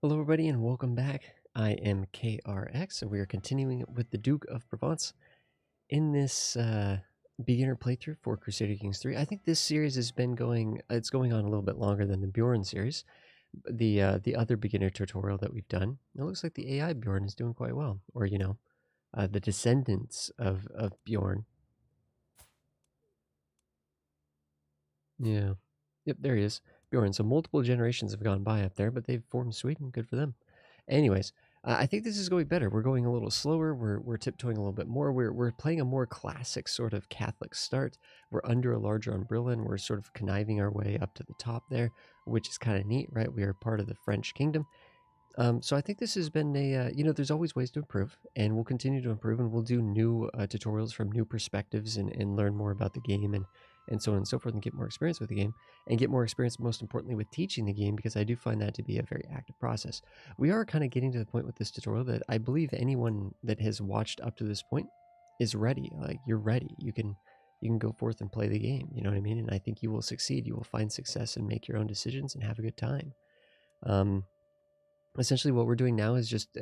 Hello everybody and welcome back. I am KRX and we are continuing with the Duke of Provence in this beginner playthrough for Crusader Kings 3. I think this series has been it's going on a little bit longer than the Bjorn series. The other beginner tutorial that we've done. It looks like the AI Bjorn is doing quite well. Or, the descendants of Bjorn. Yeah. Yep, there he is. Bjorn. So multiple generations have gone by up there, but they've formed Sweden. Good for them. Anyways, I think this is going better. We're going a little slower. We're tiptoeing a little bit more. We're playing a more classic sort of Catholic start. We're under a larger umbrella and we're sort of conniving our way up to the top there, which is kind of neat, right? We are part of the French kingdom. So I think this has been there's always ways to improve, and we'll continue to improve, and we'll do new tutorials from new perspectives and learn more about the game and so on and so forth, and get more experience with the game, and get more experience, most importantly, with teaching the game, because I do find that to be a very active process. We are kind of getting to the point with this tutorial that I believe anyone that has watched up to this point is ready. Like, you're ready. You can go forth and play the game, you know what I mean? And I think you will succeed. You will find success and make your own decisions and have a good time. Essentially what we're doing now is just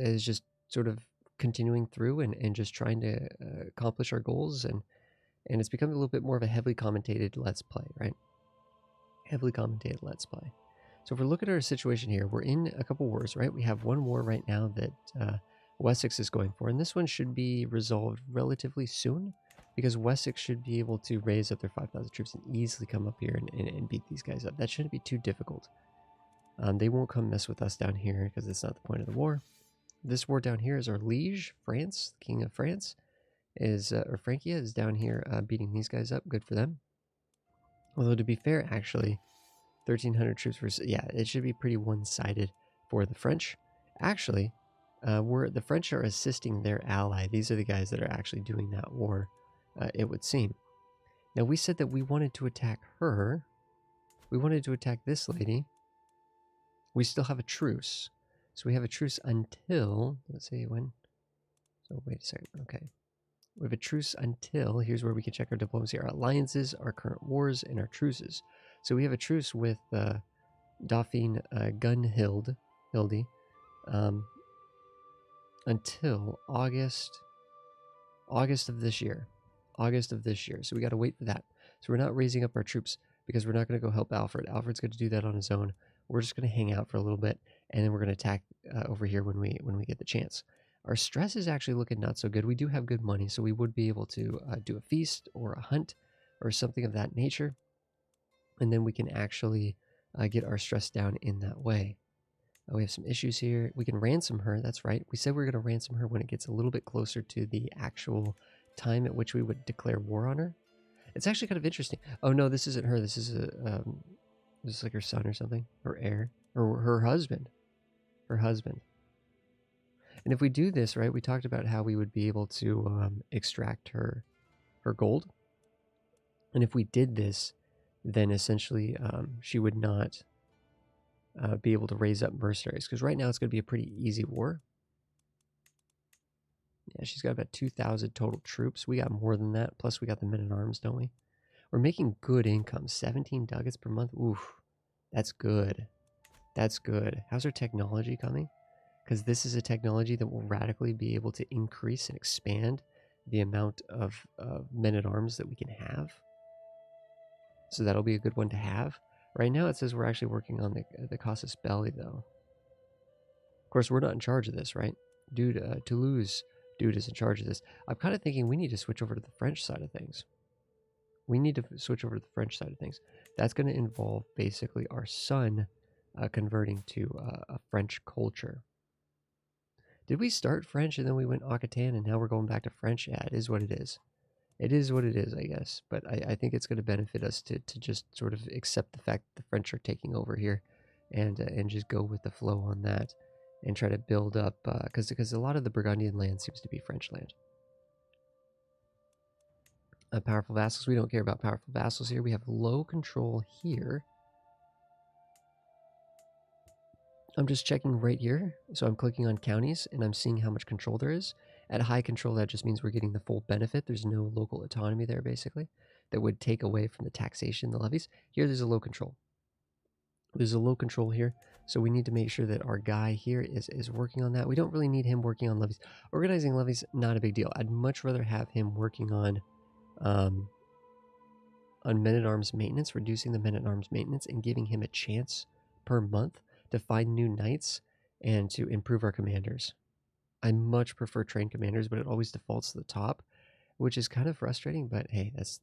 sort of continuing through and just trying to accomplish our goals, and it's becoming a little bit more of a heavily commentated let's play, right? Heavily commentated let's play. So if we're looking at our situation here, we're in a couple wars, right? We have one war right now that Wessex is going for, and this one should be resolved relatively soon, because Wessex should be able to raise up their 5,000 troops and easily come up here and beat these guys up. That shouldn't be too difficult. They won't come mess with us down here because it's not the point of the war. This war down here is our liege, France, the King of France, or Francia is down here beating these guys up. Good for them. Although to be fair, actually, 1,300 troops versus, yeah, it should be pretty one-sided for the French. Actually, the French are assisting their ally. These are the guys that are actually doing that war, it would seem. Now, we said that we wanted to attack her. We wanted to attack this lady. We still have a truce. So we have a truce until, let's see when. So wait a second. Okay. We have a truce until, here's where we can check our diplomacy, our alliances, our current wars, and our truces. So we have a truce with Dauphine Gunhild, until August of this year. August of this year. So we got to wait for that. So we're not raising up our troops because we're not going to go help Alfred. Alfred's going to do that on his own. We're just going to hang out for a little bit, and then we're going to attack over here when we get the chance. Our stress is actually looking not so good. We do have good money, so we would be able to do a feast or a hunt or something of that nature, and then we can actually get our stress down in that way. We have some issues here. We can ransom her. That's right. We said we were going to ransom her when it gets a little bit closer to the actual time at which we would declare war on her. It's actually kind of interesting. Oh no, this isn't her. This is this is like her son or something, her heir, or her husband. Her husband. And if we do this, right, we talked about how we would be able to extract her gold. And if we did this, then essentially she would not be able to raise up mercenaries. Because right now it's going to be a pretty easy war. Yeah, she's got about 2,000 total troops. We got more than that. Plus we got the men-at-arms, don't we? We're making good income. 17 ducats per month. Oof. That's good. That's good. How's our technology coming? Because this is a technology that will radically be able to increase and expand the amount of men-at-arms that we can have. So that'll be a good one to have. Right now it says we're actually working on the casus belli, though. Of course, we're not in charge of this, right? Toulouse dude is in charge of this. I'm kind of thinking we need to switch over to the French side of things. We need to switch over to the French side of things. That's going to involve basically our son converting to a French culture. Did we start French and then we went Occitan and now we're going back to French? Yeah, it is what it is. It is what it is, I guess. But I think it's going to benefit us to just sort of accept the fact that the French are taking over here and just go with the flow on that and try to build up, because a lot of the Burgundian land seems to be French land. Powerful vassals. We don't care about powerful vassals here. We have low control here. I'm just checking right here. So I'm clicking on counties and I'm seeing how much control there is. At high control, that just means we're getting the full benefit. There's no local autonomy there, basically, that would take away from the taxation, the levies. Here, there's a low control. There's a low control here, so we need to make sure that our guy here is working on that. We don't really need him working on levies. Organizing levies, not a big deal. I'd much rather have him working on men-at-arms maintenance, reducing the men-at-arms maintenance, and giving him a chance per month to find new knights and to improve our commanders. I much prefer trained commanders, but it always defaults to the top, which is kind of frustrating, but hey, that's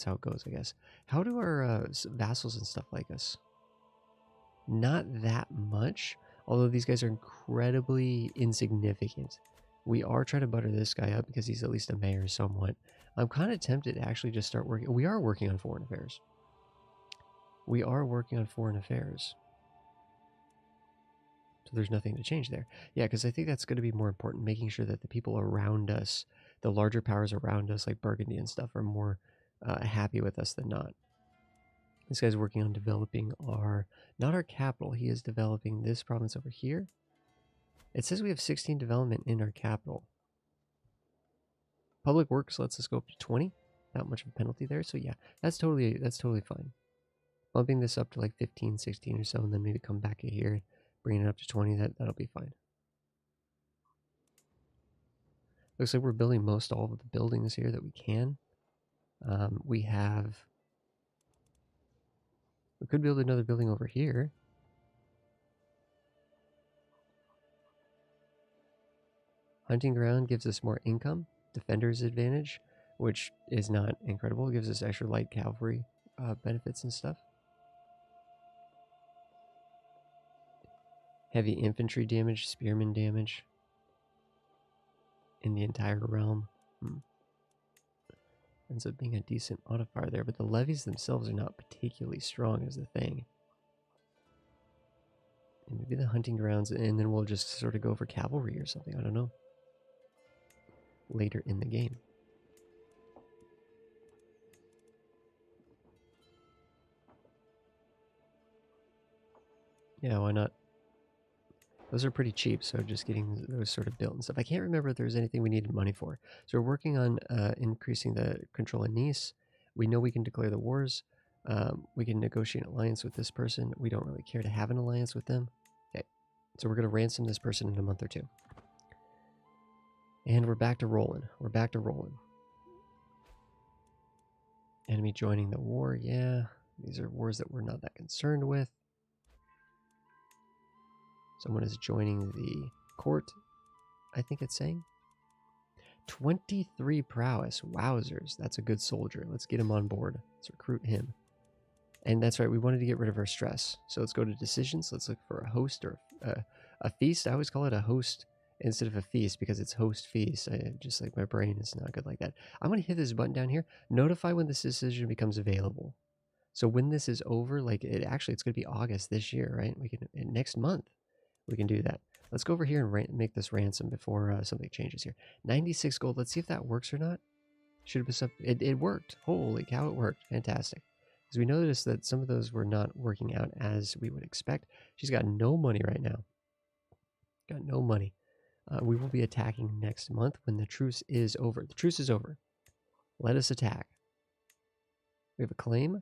how it goes, I guess. How do our vassals and stuff like us? Not that much, although these guys are incredibly insignificant. We are trying to butter this guy up because he's at least a mayor somewhat. I'm kind of tempted to actually just start working. We are working on foreign affairs. We are working on foreign affairs. So there's nothing to change there. Yeah, because I think that's going to be more important, making sure that the people around us, the larger powers around us, like Burgundy and stuff, are more happy with us than not. This guy's working on developing not our capital, he is developing this province over here. It says we have 16 development in our capital. Public Works lets us go up to 20. Not much of a penalty there, so yeah, that's totally fine. Bumping this up to like 15, 16 or so, and then maybe come back here, bringing it up to 20, that'll be fine. Looks like we're building all of the buildings here that we can. We could build another building over here. Hunting ground gives us more income. Defender's advantage, which is not incredible. It gives us extra light cavalry benefits and stuff. Heavy infantry damage, spearman damage in the entire realm. Ends up being a decent modifier there, but the levies themselves are not particularly strong as the thing. And maybe the hunting grounds, and then we'll just sort of go for cavalry or something. I don't know. Later in the game. Yeah, why not? Those are pretty cheap, so just getting those sort of built and stuff. I can't remember if there's anything we needed money for. So we're working on increasing the control in Nice. We know we can declare the wars. We can negotiate an alliance with this person. We don't really care to have an alliance with them. Okay, so we're going to ransom this person in a month or two. And we're back to rolling. Enemy joining the war, yeah. These are wars that we're not that concerned with. Someone is joining the court, I think it's saying. 23 prowess. Wowzers. That's a good soldier. Let's get him on board. Let's recruit him. And that's right, we wanted to get rid of our stress. So let's go to decisions. Let's look for a host or a feast. I always call it a host instead of a feast because it's host feast. Just like my brain is not good like that. I'm going to hit this button down here. Notify when this decision becomes available. So when this is over, like it's going to be August this year, right? We can next month. We can do that. Let's go over here and make this ransom before something changes here. 96 gold. Let's see if that works or not. Should have been some. It worked. Holy cow, it worked. Fantastic. Because we noticed that some of those were not working out as we would expect. She's got no money right now. Got no money. We will be attacking next month when the truce is over. The truce is over. Let us attack. We have a claim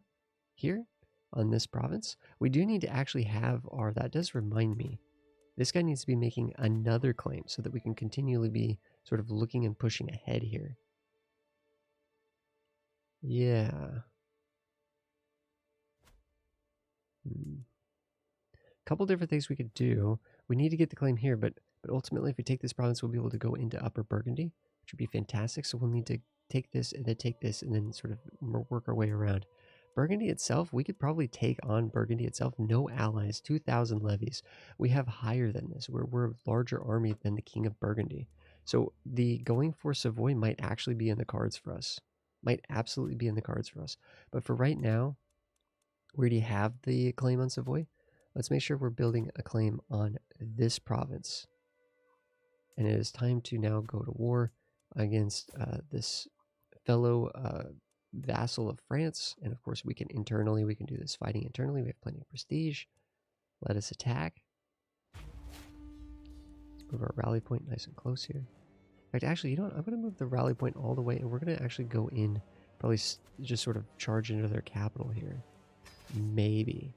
here on this province. We do need to actually have our... That does remind me. This guy needs to be making another claim so that we can continually be sort of looking and pushing ahead here. Yeah. Couple different things we could do. We need to get the claim here, but ultimately if we take this province, we'll be able to go into Upper Burgundy, which would be fantastic. So we'll need to take this and then sort of work our way around. Burgundy itself, we could probably take on Burgundy itself. No allies, 2,000 levies. We have higher than this. We're a larger army than the King of Burgundy. So the going for Savoy might actually be in the cards for us. Might absolutely be in the cards for us. But for right now, we already have the claim on Savoy. Let's make sure we're building a claim on this province. And it is time to now go to war against this fellow vassal of France. And of course we can do this fighting internally. We have plenty of prestige. Let us attack. Let's move our rally point nice and close here. In fact, actually, you know what? I'm going to move the rally point all the way, and we're going to actually go in, probably just sort of charge into their capital here. Maybe.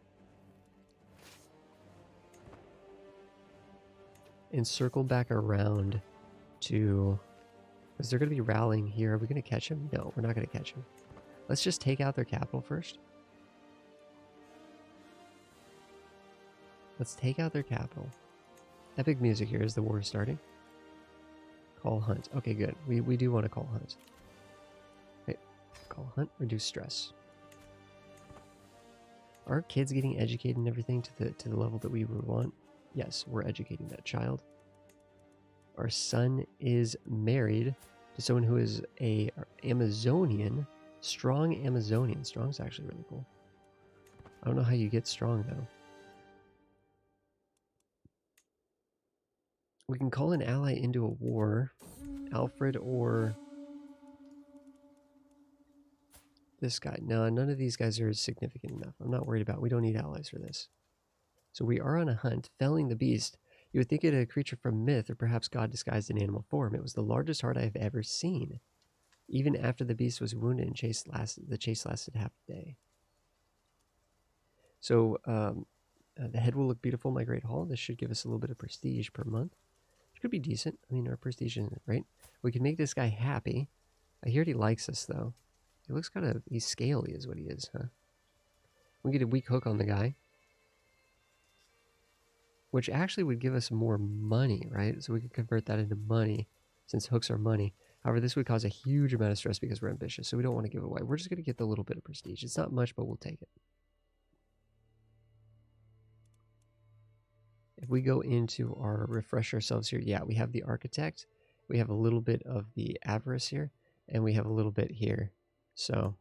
and circle back around to... Because they're going to be rallying here. Are we going to catch him? No, we're not going to catch him. Let's just take out their capital first. Let's take out their capital. Epic music here as the war is starting. Call hunt. Okay, good. We do want to call hunt. Okay. Call hunt. Reduce stress. Are kids getting educated and everything to the level that we would want? Yes, we're educating that child. Our son is married to someone who is a Amazonian, strong Amazonian. Strong's actually really cool. I don't know how you get strong though. We can call an ally into a war. Alfred or this guy. No, none of these guys are significant enough. I'm not worried about it. We don't need allies for this. So we are on a hunt, felling the beast. You would think it a creature from myth or perhaps God disguised in animal form. It was the largest hart I have ever seen. Even after the beast was wounded and the chase lasted half a day. So the head will look beautiful in my great hall. This should give us a little bit of prestige per month. Which could be decent. I mean, our prestige isn't great. We can make this guy happy. I hear he likes us, though. He looks kind of... He's scaly is what he is, huh? We get a weak hook on the guy. Which actually would give us more money, right? So we could convert that into money, since hooks are money. However, this would cause a huge amount of stress because we're ambitious, so we don't want to give it away. We're just going to get the little bit of prestige. It's not much, but we'll take it. If we go into our refresh ourselves here, yeah, we have the architect. We have a little bit of the avarice here, and we have a little bit here. So,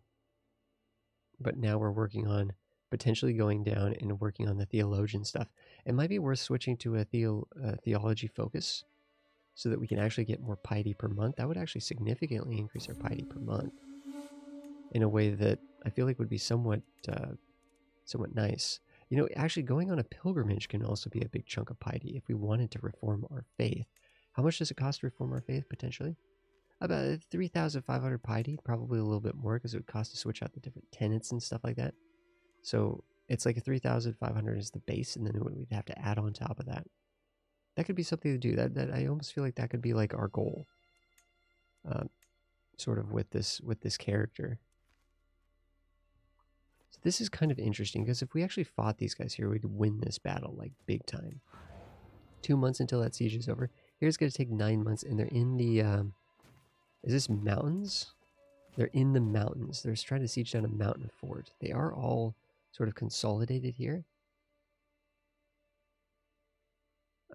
but now we're working on potentially going down and working on the theologian stuff. It might be worth switching to a theology focus so that we can actually get more piety per month. That would actually significantly increase our piety per month in a way that I feel like would be somewhat nice. You know, actually going on a pilgrimage can also be a big chunk of piety if we wanted to reform our faith. How much does it cost to reform our faith, potentially? About 3,500 piety, probably a little bit more because it would cost to switch out the different tenets and stuff like that. So it's like a 3,500 is the base, and then we'd have to add on top of that. That could be something to do. That I almost feel like that could be like our goal, sort of with this character. So this is kind of interesting because if we actually fought these guys here, we'd win this battle like big time. 2 months until that siege is over. Here's going to take 9 months, and they're in the is this mountains? They're in the mountains. They're trying to siege down a mountain fort. They are all sort of consolidated here.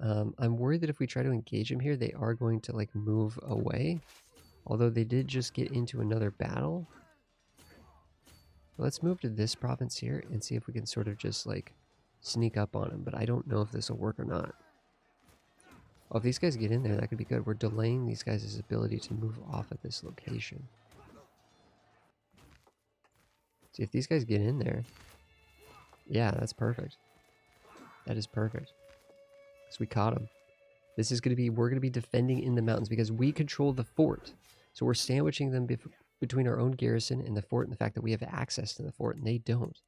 I'm worried that if we try to engage them here, they are going to like move away. Although they did just get into another battle. Let's move to this province here and see if we can sort of just like sneak up on them. But I don't know if this will work or not. Oh, if these guys get in there, that could be good. We're delaying these guys' ability to move off at this location. See, if these guys get in there, yeah, that's perfect. That is perfect. So we caught them. This is going to be, we're going to be defending in the mountains because we control the fort. So we're sandwiching them between our own garrison and the fort, and the fact that we have access to the fort and they don't.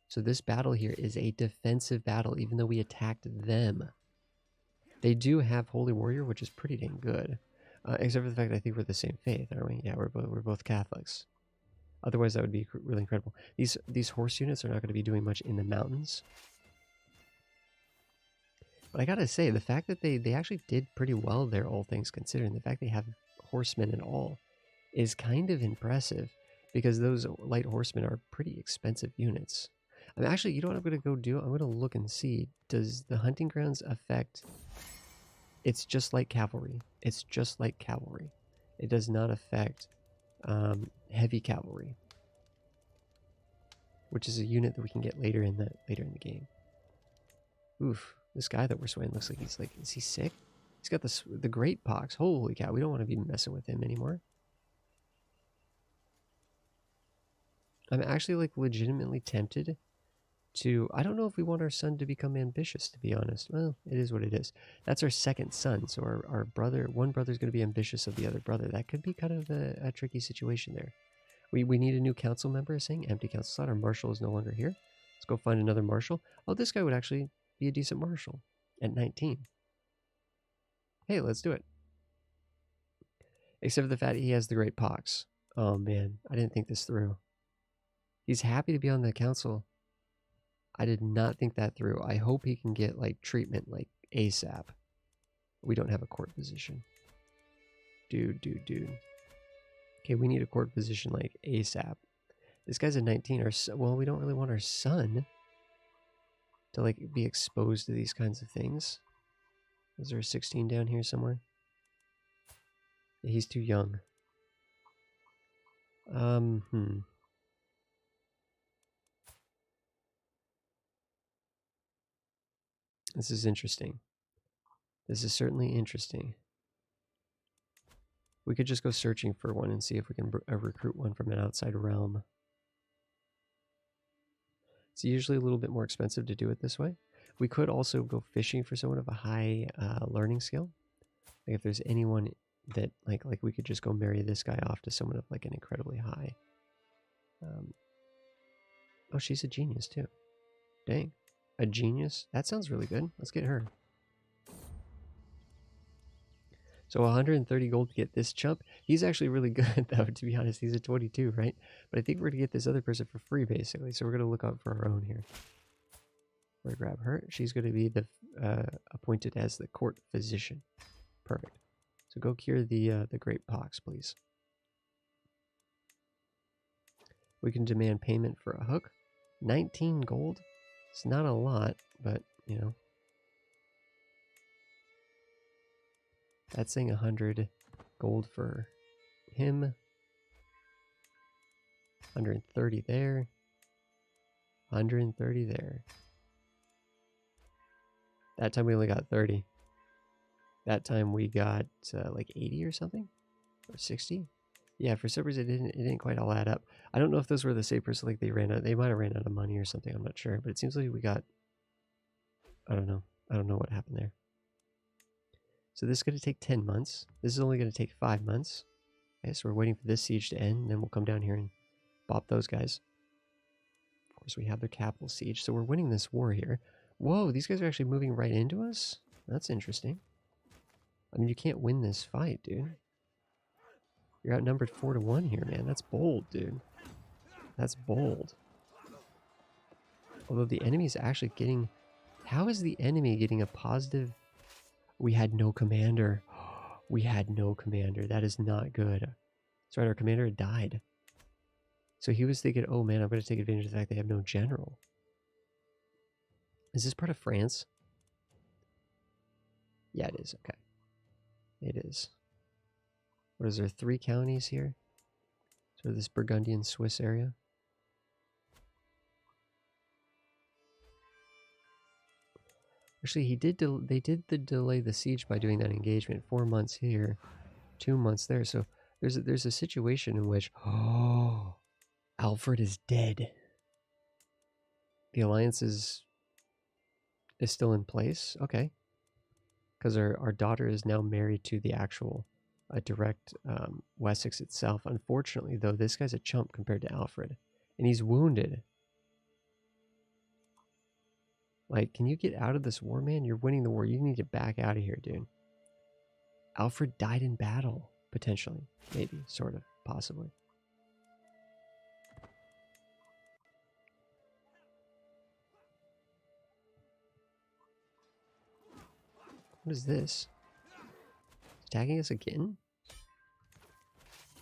So this battle here is a defensive battle, even though we attacked them. They do have Holy Warrior, which is pretty dang good. Except for the fact that I think we're the same faith, aren't we? Yeah, we're both Catholics. Otherwise, that would be really incredible. These horse units are not going to be doing much in the mountains. But I gotta say, the fact that they actually did pretty well there, all things considering, the fact they have horsemen at all is kind of impressive, because those light horsemen are pretty expensive units. I'm actually, you know what I'm going to go do? I'm going to look and see, does the hunting grounds affect... It's just like cavalry. It's just like cavalry. It does not affect heavy cavalry, which is a unit that we can get later in the game. Oof, this guy that we're swaying looks like he's like, is he sick? He's got the great pox. Holy cow, we don't want to be messing with him anymore. I'm actually like legitimately tempted to, I don't know if we want our son to become ambitious, to be honest. Well, it is what it is. That's our second son, so our brother, one brother's going to be ambitious of the other brother. That could be kind of a tricky situation there. We need a new council member, saying empty council slot. Our marshal is no longer here. Let's go find another marshal. Oh, this guy would actually be a decent marshal at 19. Hey, let's do it. Except for the fact he has the Great Pox. Oh man, I didn't think this through. He's happy to be on the council. I did not think that through. I hope he can get like treatment like ASAP. We don't have a court position. Dude. Okay, we need a court position like ASAP. This guy's a 19. Well, we don't really want our son to like be exposed to these kinds of things. Is there a 16 down here somewhere? Yeah, he's too young. This is interesting. This is certainly interesting. We could just go searching for one and see if we can recruit one from an outside realm. It's usually a little bit more expensive to do it this way. We could also go fishing for someone of a high learning skill. Like if there's anyone that like we could just go marry this guy off to someone of like an incredibly high. Oh, she's a genius too. Dang, a genius. That sounds really good. Let's get her. So 130 gold to get this chump. He's actually really good though, to be honest. He's a 22, right? But I think we're gonna get this other person for free basically. So we're gonna look out for our own here. We're gonna grab her. She's gonna be the appointed as the court physician. Perfect. So go cure the Great Pox, please. We can demand payment for a hook. 19 gold. It's not a lot, but you know. That's saying 100 gold for him. 130 there. 130 there. That time we only got 30. That time we got like 80 or something? Or 60? Yeah, for some reason it didn't quite all add up. I don't know if those were the same person, like they might have ran out of money or something, I'm not sure. But it seems like we got, I don't know what happened there. So this is going to take 10 months. This is only going to take 5 months. Okay, so we're waiting for this siege to end, and then we'll come down here and bop those guys. Of course, we have their capital siege, so we're winning this war here. Whoa, these guys are actually moving right into us? That's interesting. I mean, you can't win this fight, dude. You're outnumbered 4-1 here, man. That's bold, dude. That's bold. Although the enemy is actually getting... How is the enemy getting a positive... We had no commander. We had no commander. That is not good. That's right, our commander had died. So he was thinking, oh man, I'm going to take advantage of the fact they have no general. Is this part of France? Yeah, it is. Okay. It is. What is there, 3 counties here? So this Burgundian Swiss area. Actually, they did delay the siege by doing that engagement. 4 months here, 2 months there. So there's a situation in which, oh, Alfred is dead. The alliance is still in place. Okay, because our daughter is now married to the actual direct Wessex itself. Unfortunately, though, this guy's a chump compared to Alfred, and he's wounded. Like, can you get out of this war, man? You're winning the war. You need to back out of here, dude. Alfred died in battle, potentially. Maybe, sort of, possibly. What is this? Attacking us again?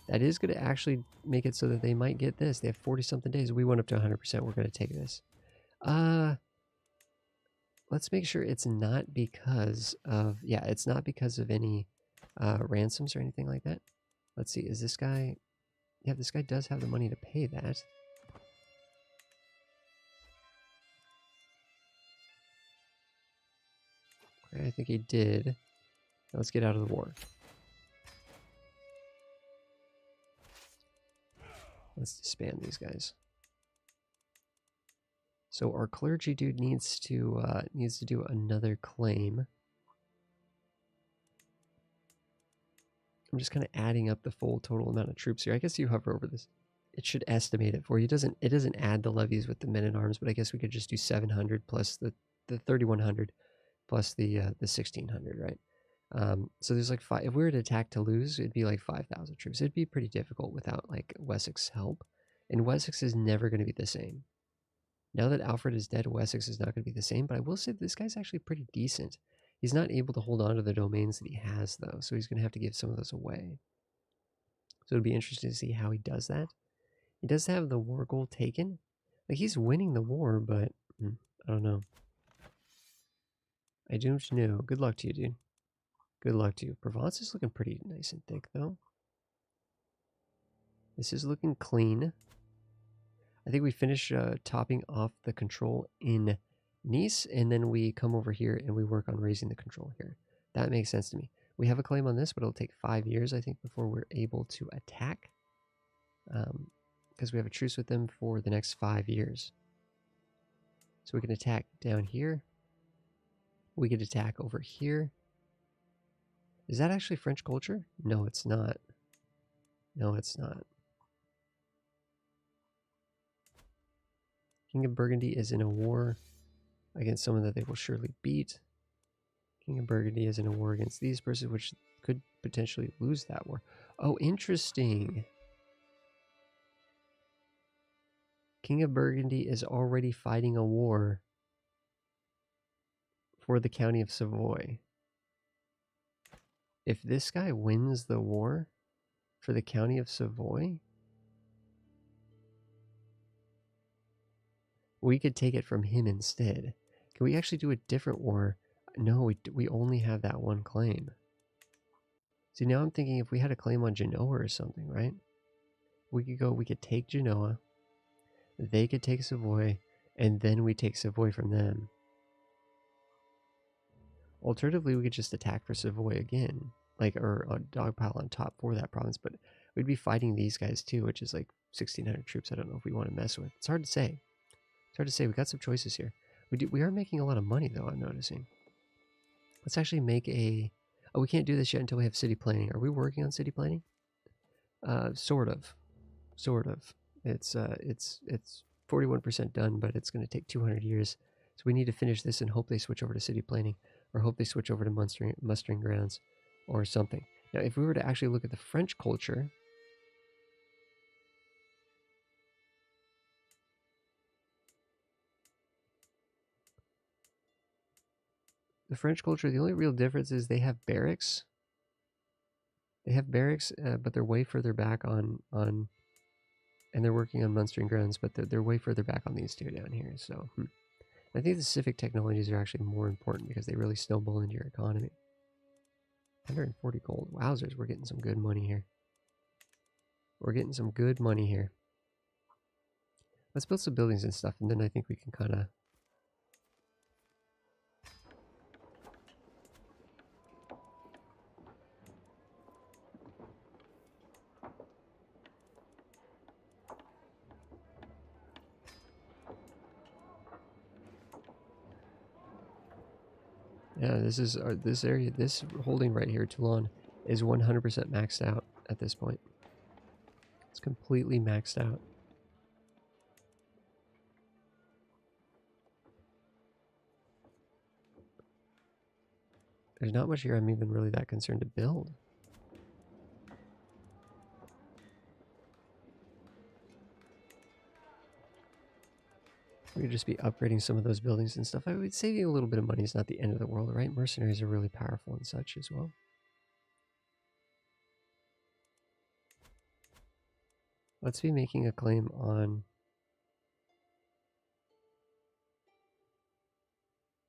That is going to actually make it so that they might get this. They have 40-something days. We went up to 100%. We're going to take this. Let's make sure it's not because of... Yeah, it's not because of any ransoms or anything like that. Let's see. Is this guy... Yeah, this guy does have the money to pay that. Okay, I think he did. Now let's get out of the war. Let's disband these guys. So our clergy dude needs to do another claim. I'm just kind of adding up the full total amount of troops here. I guess you hover over this. It should estimate it for you. It doesn't add the levies with the men at arms, but I guess we could just do 700 plus the 3100 plus the 1600, right? So there's like if we were to attack to lose, it'd be like 5,000 troops. It'd be pretty difficult without like Wessex help. And Wessex is never going to be the same. Now that Alfred is dead, Wessex is not going to be the same, but I will say this guy's actually pretty decent. He's not able to hold on to the domains that he has, though, so he's going to have to give some of those away. So it'll be interesting to see how he does that. He does have the war goal taken. Like, he's winning the war, but I don't know. I don't know. Good luck to you, dude. Good luck to you. Provence is looking pretty nice and thick, though. This is looking clean. I think we finish topping off the control in Nice, and then we come over here and we work on raising the control here. That makes sense to me. We have a claim on this, but it'll take 5 years, I think, before we're able to attack. Because we have a truce with them for the next 5 years. So we can attack down here. We could attack over here. Is that actually French culture? No, it's not. No, it's not. King of Burgundy is in a war against someone that they will surely beat. King of Burgundy is in a war against these persons, which could potentially lose that war. Oh, interesting. King of Burgundy is already fighting a war for the county of Savoy. If this guy wins the war for the county of Savoy, we could take it from him instead. Can we actually do a different war? No, we only have that one claim. See, now I'm thinking if we had a claim on Genoa or something, right? We could take Genoa, they could take Savoy, and then we take Savoy from them. Alternatively, we could just attack for Savoy again, like, or a dogpile on top for that province, but we'd be fighting these guys too, which is like 1,600 troops. I don't know if we want to mess with. It's hard to say. It's hard to say. We got some choices here. We are making a lot of money, though, I'm noticing. Let's actually make a... Oh, we can't do this yet until we have city planning. Are we working on city planning? Sort of. Sort of. It's 41% done, but it's going to take 200 years. So we need to finish this and hope they switch over to city planning, or hope they switch over to mustering grounds, or something. Now, if we were to actually look at the French culture... The French culture, the only real difference is they have barracks. They have barracks, but they're way further back on and they're working on mustering grounds, but they're way further back on these two down here. So I think the civic technologies are actually more important because they really snowball into your economy. 140 gold. Wowzers, we're getting some good money here. We're getting some good money here. Let's build some buildings and stuff, and then I think we can kind of... Yeah, this is this area, this holding right here, Toulon, is 100% maxed out at this point. It's completely maxed out. There's not much here I'm even really that concerned to build. We could just be upgrading some of those buildings and stuff. I would saving a little bit of money is not the end of the world, right? Mercenaries are really powerful and such as well. Let's be making a claim on...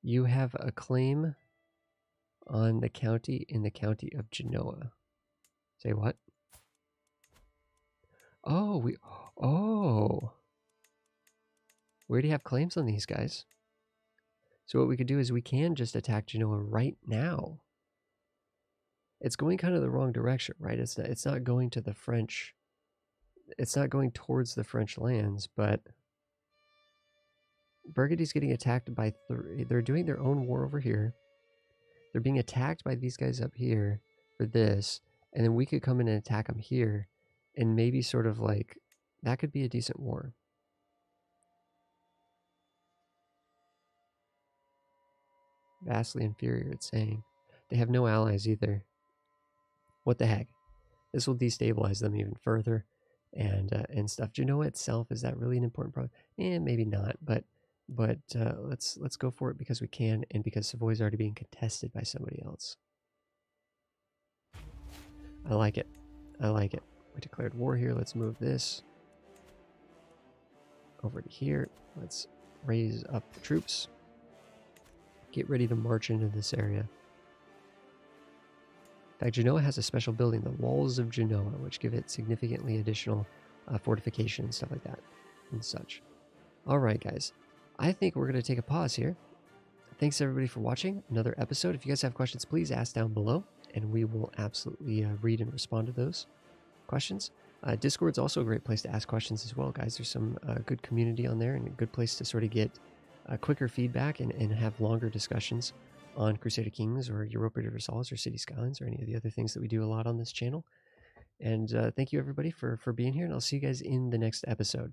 You have a claim on the county in the county of Genoa. Say what? Oh, we already have claims on these guys. So what we could do is we can just attack Genoa right now. It's going kind of the wrong direction, right? It's not going to the French. It's not going towards the French lands, but Burgundy's getting attacked by they're doing their own war over here. They're being attacked by these guys up here for this, and then we could come in and attack them here, and maybe sort of like that could be a decent war. Vastly inferior, it's saying. They have no allies either. What the heck? This will destabilize them even further, and stuff. Genoa itself, is that really an important problem? Maybe not, but let's go for it because we can, and because Savoy is already being contested by somebody else. I like it. I like it. We declared war here. Let's move this over to here. Let's raise up the troops. Get ready to march into this area. In fact, Genoa has a special building, the Walls of Genoa, which give it significantly additional fortification and stuff like that and such. All right, guys. I think we're going to take a pause here. Thanks, everybody, for watching another episode. If you guys have questions, please ask down below, and we will absolutely read and respond to those questions. Discord's also a great place to ask questions as well, guys. There's some good community on there and a good place to sort of get quicker feedback and have longer discussions on Crusader Kings or Europa de Vassals or City Skylines or any of the other things that we do a lot on this channel. And thank you, everybody, for being here, and I'll see you guys in the next episode.